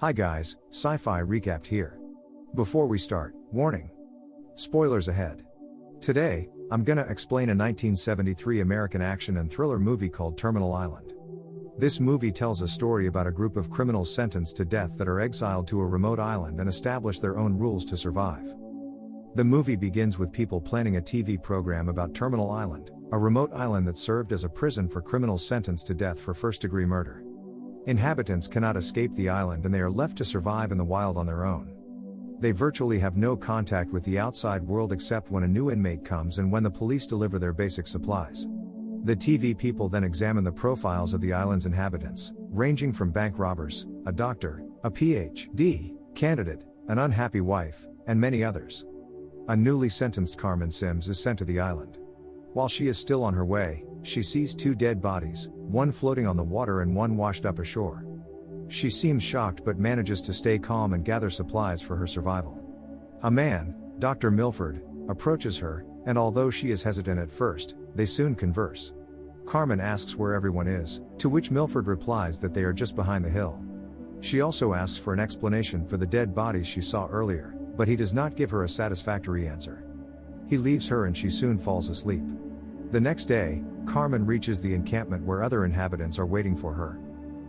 Hi guys, Sci-Fi Recapped here. Before we start, warning. Spoilers ahead. Today, I'm gonna explain a 1973 American action and thriller movie called Terminal Island. This movie tells a story about a group of criminals sentenced to death that are exiled to a remote island and establish their own rules to survive. The movie begins with people planning a TV program about Terminal Island, a remote island that served as a prison for criminals sentenced to death for first-degree murder. Inhabitants cannot escape the island and they are left to survive in the wild on their own. They virtually have no contact with the outside world except when a new inmate comes and when the police deliver their basic supplies. The TV people then examine the profiles of the island's inhabitants, ranging from bank robbers, a doctor, a PhD candidate, an unhappy wife, and many others. A newly sentenced Carmen Sims is sent to the island. While she is still on her way, she sees two dead bodies, one floating on the water and one washed up ashore. She seems shocked but manages to stay calm and gather supplies for her survival. A man, Dr. Milford, approaches her, and although she is hesitant at first, they soon converse. Carmen asks where everyone is, to which Milford replies that they are just behind the hill. She also asks for an explanation for the dead bodies she saw earlier, but he does not give her a satisfactory answer. He leaves her and she soon falls asleep. The next day, Carmen reaches the encampment where other inhabitants are waiting for her.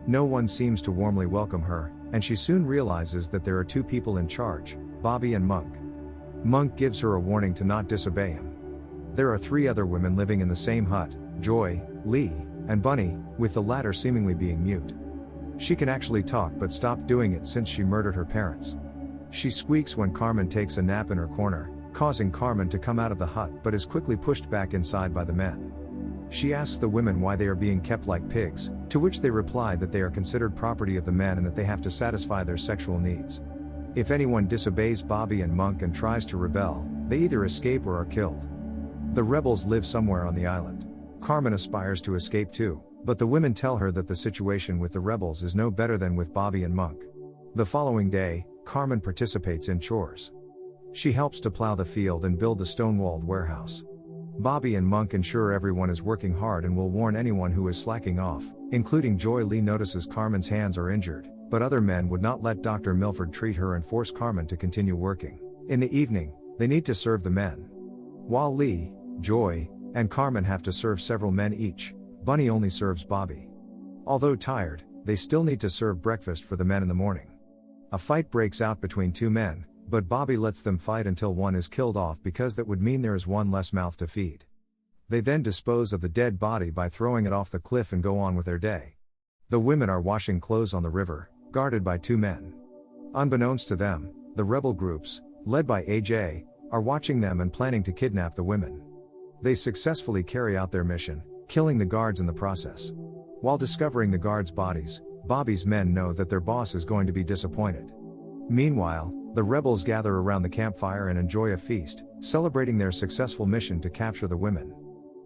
No one seems to warmly welcome her, and she soon realizes that there are two people in charge, Bobby and Monk. Monk gives her a warning to not disobey him. There are three other women living in the same hut, Joy, Lee, and Bunny, with the latter seemingly being mute. She can actually talk but stopped doing it since she murdered her parents. She squeaks when Carmen takes a nap in her corner, causing Carmen to come out of the hut but is quickly pushed back inside by the men. She asks the women why they are being kept like pigs, to which they reply that they are considered property of the men and that they have to satisfy their sexual needs. If anyone disobeys Bobby and Monk and tries to rebel, they either escape or are killed. The rebels live somewhere on the island. Carmen aspires to escape too, but the women tell her that the situation with the rebels is no better than with Bobby and Monk. The following day, Carmen participates in chores. She helps to plow the field and build the stone-walled warehouse. Bobby and Monk ensure everyone is working hard and will warn anyone who is slacking off, including Joy. Lee notices Carmen's hands are injured, but other men would not let Dr. Milford treat her and force Carmen to continue working. In the evening, they need to serve the men. While Lee, Joy, and Carmen have to serve several men each, Bunny only serves Bobby. Although tired, they still need to serve breakfast for the men in the morning. A fight breaks out between two men, but Bobby lets them fight until one is killed off because that would mean there is one less mouth to feed. They then dispose of the dead body by throwing it off the cliff and go on with their day. The women are washing clothes on the river, guarded by two men. Unbeknownst to them, the rebel groups, led by AJ, are watching them and planning to kidnap the women. They successfully carry out their mission, killing the guards in the process. While discovering the guards' bodies, Bobby's men know that their boss is going to be disappointed. Meanwhile, the rebels gather around the campfire and enjoy a feast, celebrating their successful mission to capture the women.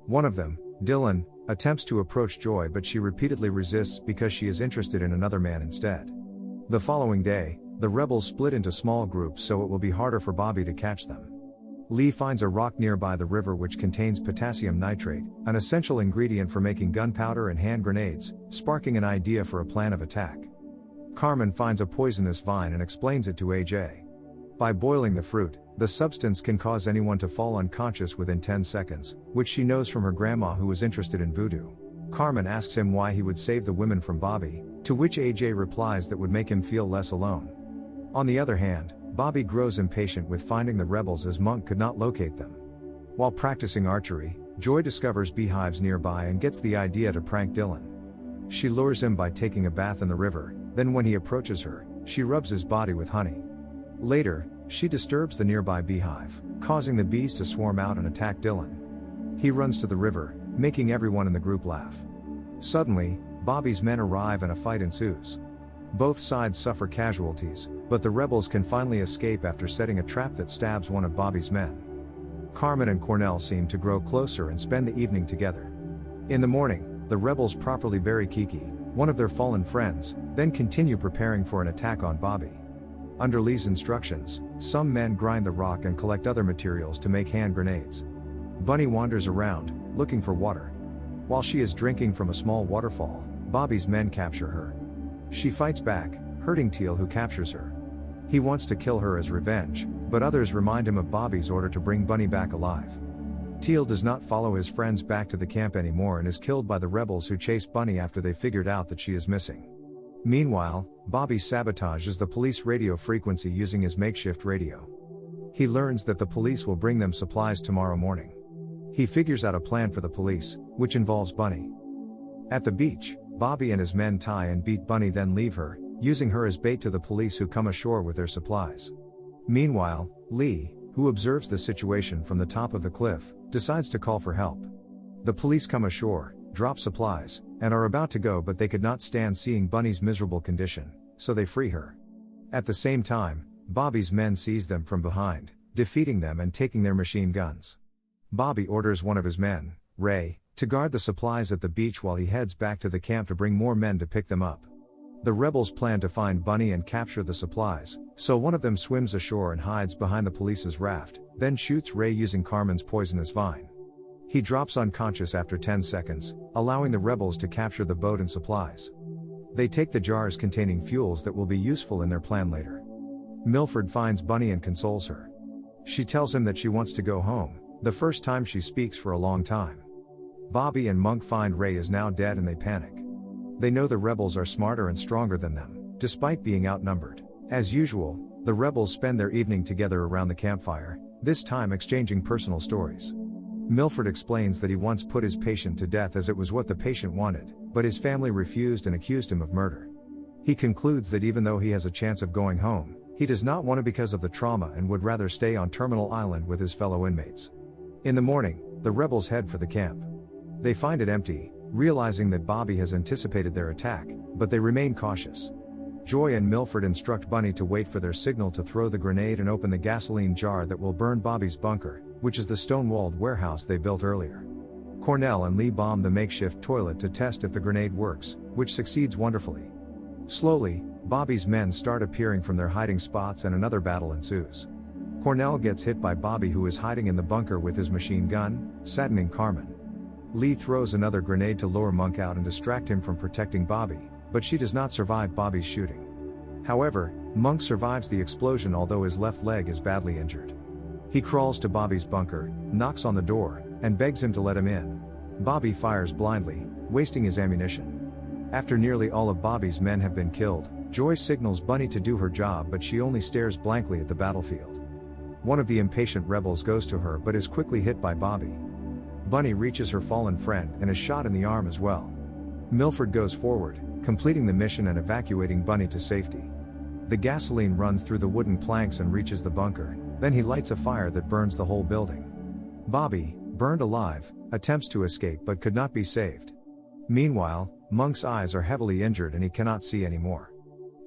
One of them, Dylan, attempts to approach Joy but she repeatedly resists because she is interested in another man instead. The following day, the rebels split into small groups so it will be harder for Bobby to catch them. Lee finds a rock nearby the river which contains potassium nitrate, an essential ingredient for making gunpowder and hand grenades, sparking an idea for a plan of attack. Carmen finds a poisonous vine and explains it to AJ. By boiling the fruit, the substance can cause anyone to fall unconscious within 10 seconds, which she knows from her grandma who was interested in voodoo. Carmen asks him why he would save the women from Bobby, to which AJ replies that would make him feel less alone. On the other hand, Bobby grows impatient with finding the rebels as Monk could not locate them. While practicing archery, Joy discovers beehives nearby and gets the idea to prank Dylan. She lures him by taking a bath in the river, then when he approaches her, she rubs his body with honey. Later, she disturbs the nearby beehive, causing the bees to swarm out and attack Dylan. He runs to the river, making everyone in the group laugh. Suddenly, Bobby's men arrive and a fight ensues. Both sides suffer casualties, but the rebels can finally escape after setting a trap that stabs one of Bobby's men. Carmen and Cornell seem to grow closer and spend the evening together. In the morning, the rebels properly bury Kiki, one of their fallen friends, then continue preparing for an attack on Bobby. Under Lee's instructions, some men grind the rock and collect other materials to make hand grenades. Bunny wanders around, looking for water. While she is drinking from a small waterfall, Bobby's men capture her. She fights back, hurting Teal, who captures her. He wants to kill her as revenge, but others remind him of Bobby's order to bring Bunny back alive. Teal does not follow his friends back to the camp anymore and is killed by the rebels who chase Bunny after they figured out that she is missing. Meanwhile, Bobby sabotages the police radio frequency using his makeshift radio. He learns that the police will bring them supplies tomorrow morning. He figures out a plan for the police, which involves Bunny. At the beach, Bobby and his men tie and beat Bunny, then leave her, using her as bait to the police who come ashore with their supplies. Meanwhile, Lee, who observes the situation from the top of the cliff, decides to call for help. The police come ashore, drop supplies, and are about to go, but they could not stand seeing Bunny's miserable condition, so they free her. At the same time, Bobby's men seize them from behind, defeating them and taking their machine guns. Bobby orders one of his men, Ray, to guard the supplies at the beach while he heads back to the camp to bring more men to pick them up. The rebels plan to find Bunny and capture the supplies, so one of them swims ashore and hides behind the police's raft, then shoots Ray using Carmen's poisonous vine. He drops unconscious after 10 seconds, allowing the rebels to capture the boat and supplies. They take the jars containing fuels that will be useful in their plan later. Milford finds Bunny and consoles her. She tells him that she wants to go home, the first time she speaks for a long time. Bobby and Monk find Ray is now dead and they panic. They know the rebels are smarter and stronger than them, despite being outnumbered. As usual, the rebels spend their evening together around the campfire, this time exchanging personal stories. Milford explains that he once put his patient to death as it was what the patient wanted, but his family refused and accused him of murder. He concludes that even though he has a chance of going home, he does not want to because of the trauma and would rather stay on Terminal Island with his fellow inmates. In the morning, the rebels head for the camp. They find it empty, realizing that Bobby has anticipated their attack, but they remain cautious. Joy and Milford instruct Bunny to wait for their signal to throw the grenade and open the gasoline jar that will burn Bobby's bunker, which is the stone-walled warehouse they built earlier. Cornell and Lee bomb the makeshift toilet to test if the grenade works, which succeeds wonderfully. Slowly, Bobby's men start appearing from their hiding spots and another battle ensues. Cornell gets hit by Bobby, who is hiding in the bunker with his machine gun, saddening Carmen. Lee throws another grenade to lure Monk out and distract him from protecting Bobby, but she does not survive Bobby's shooting. However, Monk survives the explosion, although his left leg is badly injured. He crawls to Bobby's bunker, knocks on the door, and begs him to let him in. Bobby fires blindly, wasting his ammunition. After nearly all of Bobby's men have been killed, Joy signals Bunny to do her job, but she only stares blankly at the battlefield. One of the impatient rebels goes to her but is quickly hit by Bobby. Bunny reaches her fallen friend and is shot in the arm as well. Milford goes forward, completing the mission and evacuating Bunny to safety. The gasoline runs through the wooden planks and reaches the bunker, then he lights a fire that burns the whole building. Bobby, burned alive, attempts to escape but could not be saved. Meanwhile, Monk's eyes are heavily injured and he cannot see anymore.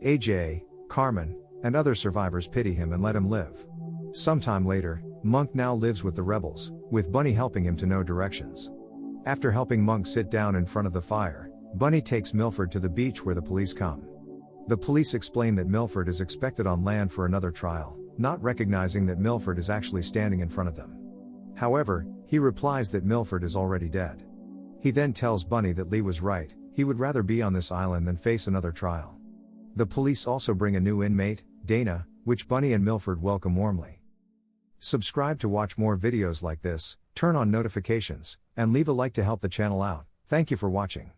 AJ, Carmen, and other survivors pity him and let him live. Sometime later, Monk now lives with the rebels, with Bunny helping him to know directions. After helping Monk sit down in front of the fire, Bunny takes Milford to the beach where the police come. The police explain that Milford is expected on land for another trial, not recognizing that Milford is actually standing in front of them. However, he replies that Milford is already dead. He then tells Bunny that Lee was right, he would rather be on this island than face another trial. The police also bring a new inmate, Dana, which Bunny and Milford welcome warmly. Subscribe to watch more videos like this, turn on notifications, and leave a like to help the channel out. Thank you for watching.